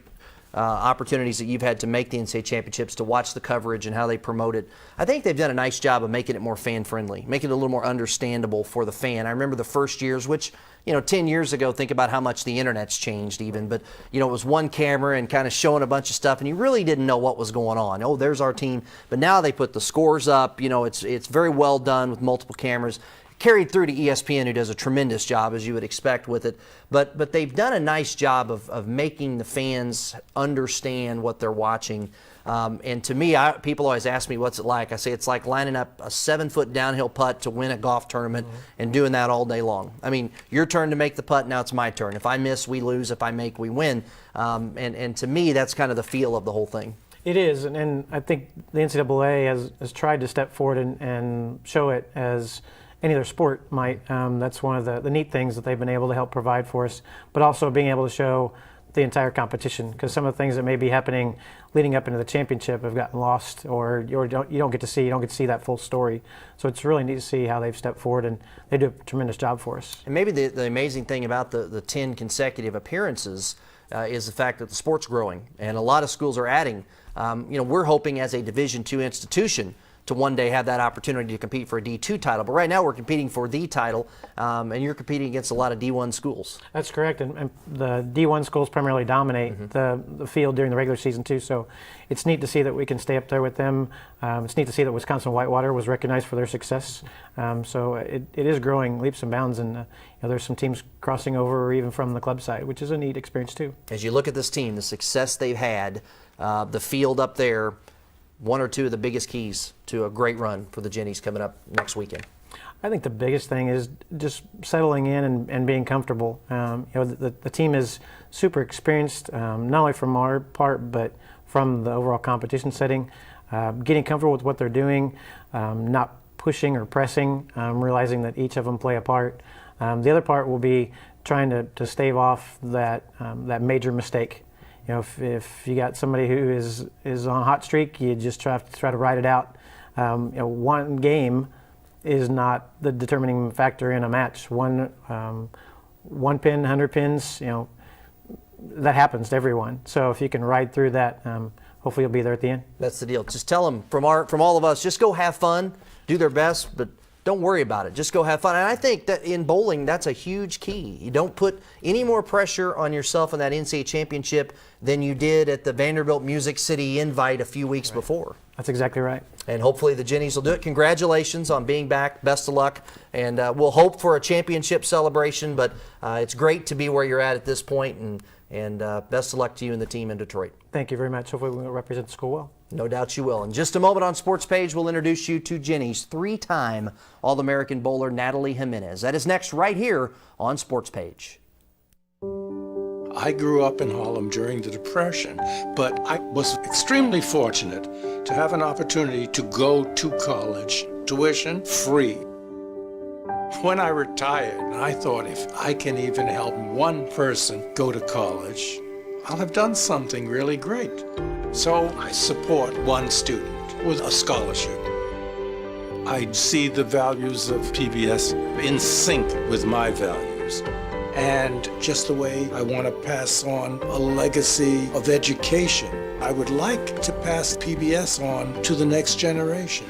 opportunities that you've had to make the NCAA championships to watch the coverage and how they promote it. I think they've done a nice job of making it more fan-friendly, making it a little more understandable for the fan. I remember the first years, which 10 years ago, think about how much the internet's changed even, but it was one camera and kind of showing a bunch of stuff, and you really didn't know what was going on. Oh, there's our team. But now they put the scores up. It's very well done with multiple cameras. Carried through to ESPN, who does a tremendous job, as you would expect with it. But they've done a nice job of making the fans understand what they're watching. And to me, people always ask me, what's it like? I say it's like lining up a 7-foot downhill putt to win a golf tournament and doing that all day long. I mean, your turn to make the putt, now it's my turn. If I miss, we lose. If I make, we win. And to me, that's kind of the feel of the whole thing. It is, and I think the NCAA has tried to step forward and show it as any other sport might. That's one of the neat things that they've been able to help provide for us, but also being able to show the entire competition, because some of the things that may be happening leading up into the championship have gotten lost, or you don't get to see that full story. So it's really neat to see how they've stepped forward, and they do a tremendous job for us. And maybe the amazing thing about the 10 consecutive appearances is the fact that the sport's growing, and a lot of schools are adding. We're hoping as a Division II institution to one day have that opportunity to compete for a D2 title. But right now we're competing for the title, and you're competing against a lot of D1 schools. That's correct, and the D1 schools primarily dominate the field during the regular season too, so it's neat to see that we can stay up there with them. It's neat to see that Wisconsin Whitewater was recognized for their success. So it is growing leaps and bounds, and there's some teams crossing over even from the club side, which is a neat experience too. As you look at this team, the success they've had, the field up there, one or two of the biggest keys to a great run for the Jennies coming up next weekend? I think the biggest thing is just settling in and being comfortable. The team is super experienced, not only from our part, but from the overall competition setting. Getting comfortable with what they're doing, not pushing or pressing, realizing that each of them play a part. The other part will be trying to stave off that major mistake. If you got somebody who is on a hot streak, you just try to ride it out. One game is not the determining factor in a match. One pin, 100 pins, that happens to everyone. So if you can ride through that, hopefully you'll be there at the end. That's the deal. Just tell them from all of us, just go have fun, do their best, but Don't worry about it. Just go have fun. And I think that in bowling, that's a huge key. You don't put any more pressure on yourself in that NCAA championship than you did at the Vanderbilt Music City Invite a few weeks before. That's exactly right. And hopefully the Jennies will do it. Congratulations on being back. Best of luck. And we'll hope for a championship celebration, but it's great to be where you're at this point, and best of luck to you and the team in Detroit. Thank you very much. Hopefully we'll represent the school well. No doubt you will. In just a moment on Sportspage, we'll introduce you to Jennies 3-time All-American bowler Natalie Jimenez. That is next right here on Sportspage. I grew up in Harlem during the Depression, but I was extremely fortunate to have an opportunity to go to college, tuition free. When I retired, I thought if I can even help one person go to college, I'll have done something really great. So I support one student with a scholarship. I see the values of PBS in sync with my values. And just the way I want to pass on a legacy of education, I would like to pass PBS on to the next generation.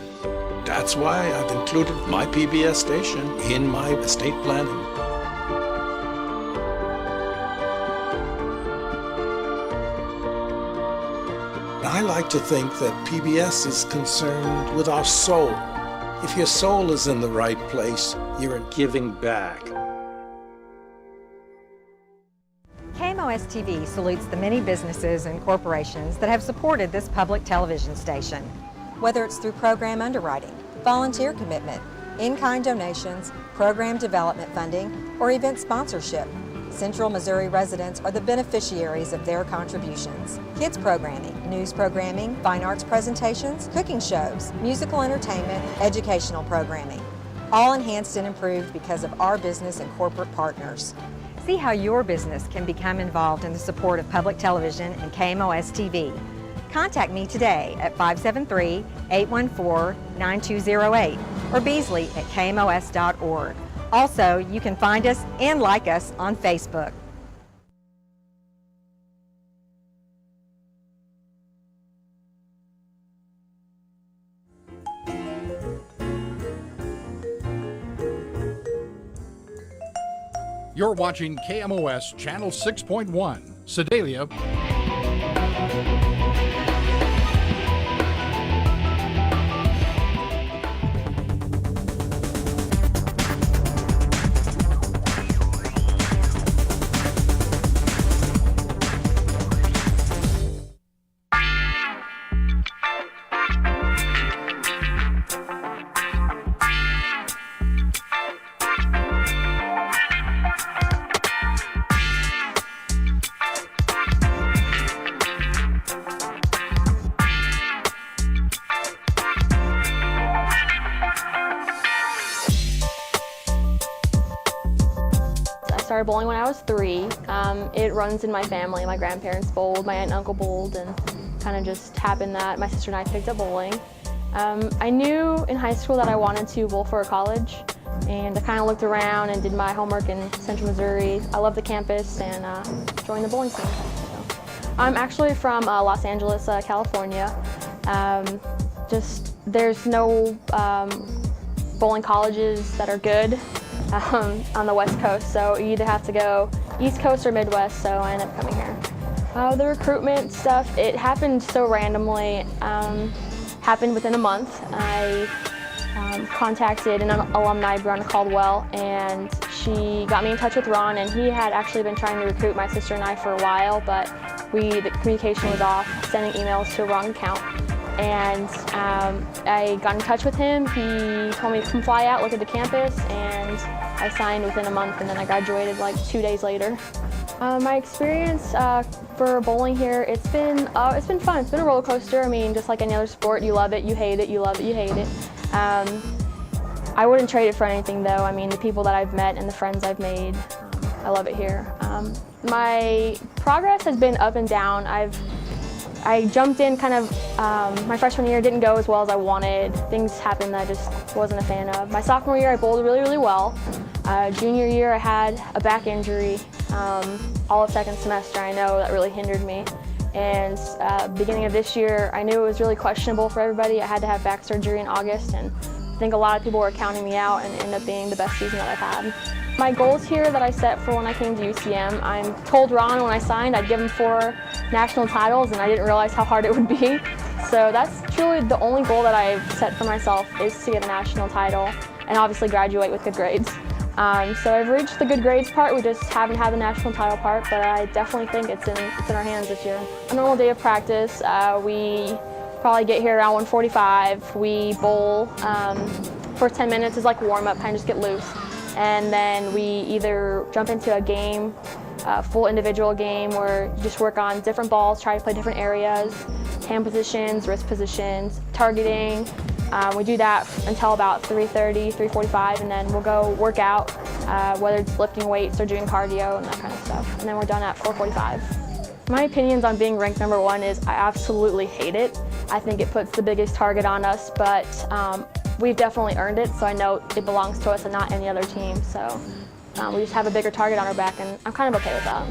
That's why I've included my PBS station in my estate planning. I like to think that PBS is concerned with our soul. If your soul is in the right place, you're giving back. KMOS TV salutes the many businesses and corporations that have supported this public television station. Whether it's through program underwriting, volunteer commitment, in-kind donations, program development funding, or event sponsorship, Central Missouri residents are the beneficiaries of their contributions. Kids programming, news programming, fine arts presentations, cooking shows, musical entertainment, educational programming. All enhanced and improved because of our business and corporate partners. See how your business can become involved in the support of public television and KMOS TV. Contact me today at 573-814-9208 or Beasley at KMOS.org. Also, you can find us and like us on Facebook. You're watching KMOS Channel 6.1, Sedalia. I started bowling when I was 3. It runs in my family. My grandparents bowled, my aunt and uncle bowled, and kind of just happened that my sister and I picked up bowling. I knew in high school that I wanted to bowl for a college, and I kind of looked around and did my homework in Central Missouri. I love the campus and joined the bowling team. So, I'm actually from Los Angeles, California. There's no bowling colleges that are good on the West Coast, so you either have to go East Coast or Midwest, so I ended up coming here. The recruitment stuff, it happened so randomly, happened within a month. I contacted an alumni, Brianna Caldwell, and she got me in touch with Ron, and he had actually been trying to recruit my sister and I for a while, but the communication was off, sending emails to a wrong account. And I got in touch with him. He told me to come fly out, look at the campus, and I signed within a month, and then I graduated like 2 days later. My experience for bowling here, it's been fun. It's been a roller coaster. I mean, just like any other sport, you love it, you hate it, you love it, you hate it. I wouldn't trade it for anything, though. I mean, the people that I've met and the friends I've made, I love it here. My progress has been up and down. I jumped in kind of, my freshman year didn't go as well as I wanted. Things happened that I just wasn't a fan of. My sophomore year, I bowled really, really well. Junior year, I had a back injury. All of second semester, I know that really hindered me. And beginning of this year, I knew it was really questionable for everybody. I had to have back surgery in August, and I think a lot of people were counting me out and it ended up being the best season that I've had. My goals here that I set for when I came to UCM, I told Ron when I signed I'd give him 4 national titles, and I didn't realize how hard it would be. So that's truly the only goal that I've set for myself, is to get a national title and obviously graduate with good grades. So I've reached the good grades part, we just haven't had the national title part, but I definitely think it's in our hands this year. A normal day of practice, we probably get here around 1:45. We bowl. First 10 minutes is like warm-up, kind of just get loose. And then we either jump into a game, a full individual game, where you just work on different balls, try to play different areas, hand positions, wrist positions, targeting. We do that until about 3:30, 3:45, and then we'll go work out, whether it's lifting weights or doing cardio and that kind of stuff. And then we're done at 4:45. My opinions on being ranked #1 is I absolutely hate it. I think it puts the biggest target on us, but we've definitely earned it, so I know it belongs to us and not any other team. So we just have a bigger target on our back, and I'm kind of okay with that.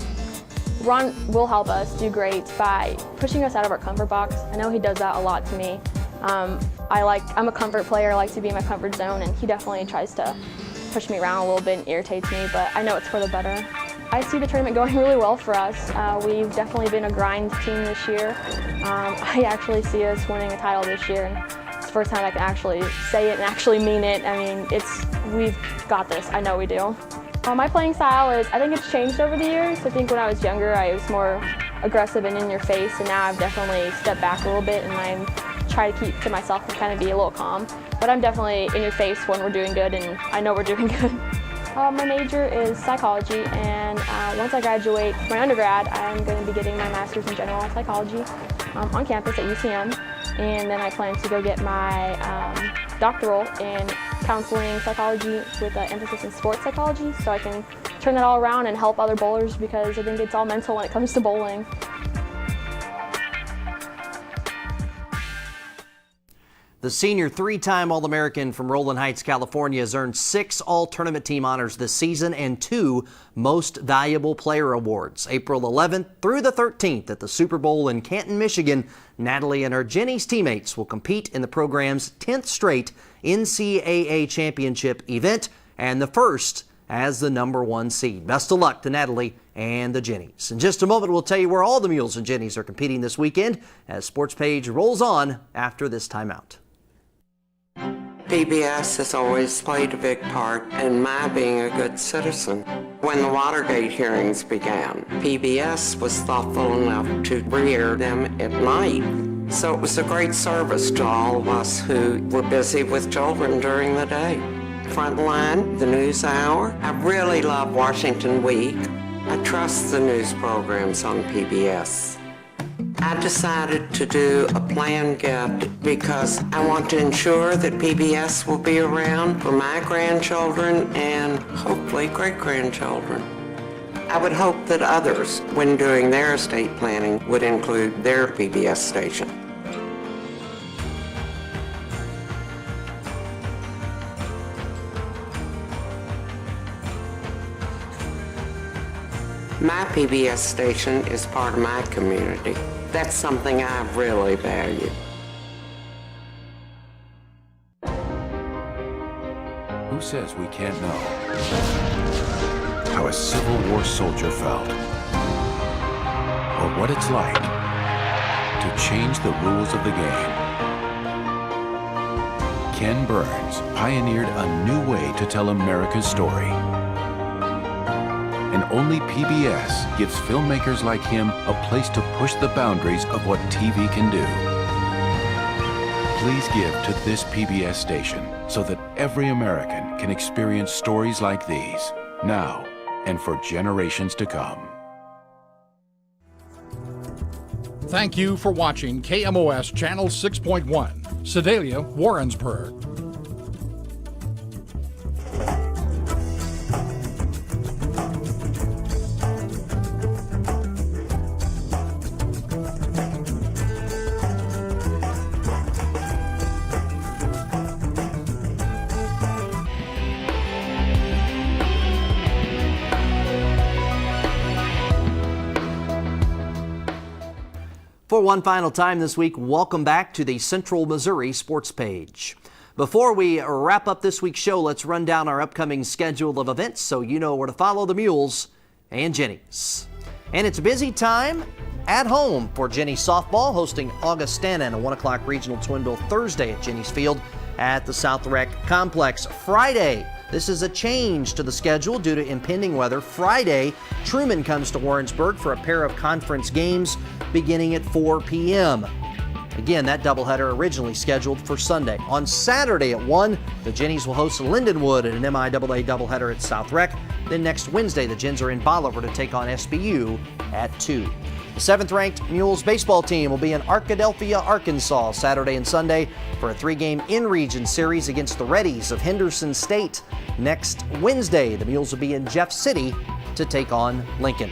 Ron will help us do great by pushing us out of our comfort box. I know he does that a lot to me. I'm a comfort player, I like to be in my comfort zone, and he definitely tries to push me around a little bit and irritates me, but I know it's for the better. I see the tournament going really well for us. We've definitely been a grind team this year. I actually see us winning a title this year, and it's the first time I can actually say it and actually mean it. I mean, we've got this, I know we do. My playing style I think it's changed over the years. I think when I was younger, I was more aggressive and in your face, and now I've definitely stepped back a little bit, and I'm try to keep to myself and kind of be a little calm. But I'm definitely in your face when we're doing good, and I know we're doing good. My major is psychology, and once I graduate my undergrad, I'm going to be getting my master's in general psychology on campus at UCM, and then I plan to go get my doctoral in counseling psychology with an emphasis in sports psychology, so I can turn that all around and help other bowlers, because I think it's all mental when it comes to bowling. The senior 3-time All-American from Rowland Heights, California, has earned 6 All-Tournament Team honors this season and 2 Most Valuable Player awards. April 11th through the 13th at the Super Bowl in Canton, Michigan, Natalie and her Jenny's teammates will compete in the program's 10th straight NCAA championship event, and the first as the #1 seed. Best of luck to Natalie and the Jennies. In just a moment, we'll tell you where all the Mules and Jennies are competing this weekend as Sportspage rolls on after this timeout. PBS has always played a big part in my being a good citizen. When the Watergate hearings began, PBS was thoughtful enough to re-air them at night. So it was a great service to all of us who were busy with children during the day. Frontline, the News Hour. I really love Washington Week. I trust the news programs on PBS. I decided to do a planned gift because I want to ensure that PBS will be around for my grandchildren and hopefully great-grandchildren. I would hope that others, when doing their estate planning, would include their PBS station. My PBS station is part of my community. That's something I really value. Who says we can't know how a Civil War soldier felt, or what it's like to change the rules of the game? Ken Burns pioneered a new way to tell America's story. And only PBS gives filmmakers like him a place to push the boundaries of what TV can do. Please give to this PBS station so that every American can experience stories like these, now and for generations to come. Thank you for watching KMOS Channel 6.1, Sedalia, Warrensburg. For one final time this week, welcome back to the Central Missouri Sports Page. Before we wrap up this week's show, let's run down our upcoming schedule of events so you know where to follow the Mules and Jennies. And it's a busy time at home for Jennies softball, hosting Augustana in a 1 o'clock regional twin bill Thursday at Jennies Field at the South Rec Complex. Friday, this is a change to the schedule due to impending weather. Friday, Truman comes to Warrensburg for a pair of conference games beginning at 4 p.m. Again, that doubleheader originally scheduled for Sunday. On Saturday at 1, the Jennies will host Lindenwood in an MIAA doubleheader at South Rec. Then next Wednesday, the Gens are in Bolivar to take on SBU at 2. The 7th-ranked Mules baseball team will be in Arkadelphia, Arkansas, Saturday and Sunday for a 3-game in-region series against the Reddies of Henderson State. Next Wednesday, the Mules will be in Jeff City to take on Lincoln.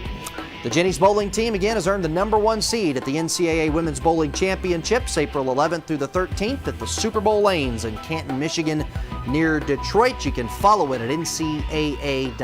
The Jennies bowling team, again, has earned the #1 seed at the NCAA Women's Bowling Championships, April 11th through the 13th at the Super Bowl Lanes in Canton, Michigan, near Detroit. You can follow it at ncaa.com.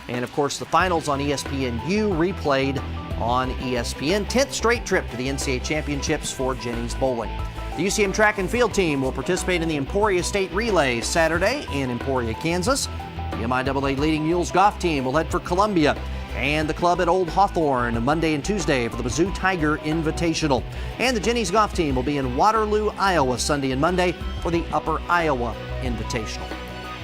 And, of course, the finals on ESPNU replayed on ESPN. 10th straight trip to the NCAA Championships for Jennies bowling. The UCM track and field team will participate in the Emporia State Relay Saturday in Emporia, Kansas. The MIAA leading Mules golf team will head for Columbia, and the club at Old Hawthorne Monday and Tuesday for the Bazoo Tiger Invitational. And the Jennies golf team will be in Waterloo, Iowa Sunday and Monday for the Upper Iowa Invitational.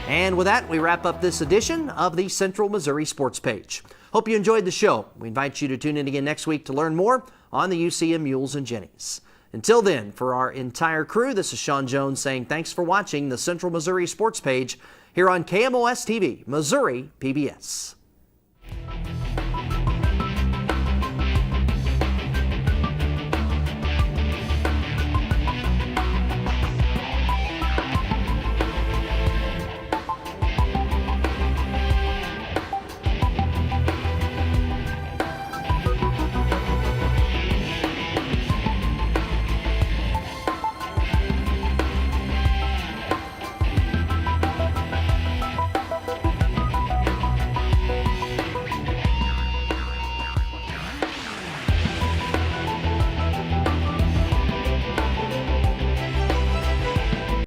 And with that, we wrap up this edition of the Central Missouri Sports Page. Hope you enjoyed the show. We invite you to tune in again next week to learn more on the UCM Mules and Jennies. Until then, for our entire crew, this is Sean Jones saying thanks for watching the Central Missouri Sports Page here on KMOS TV, Missouri PBS.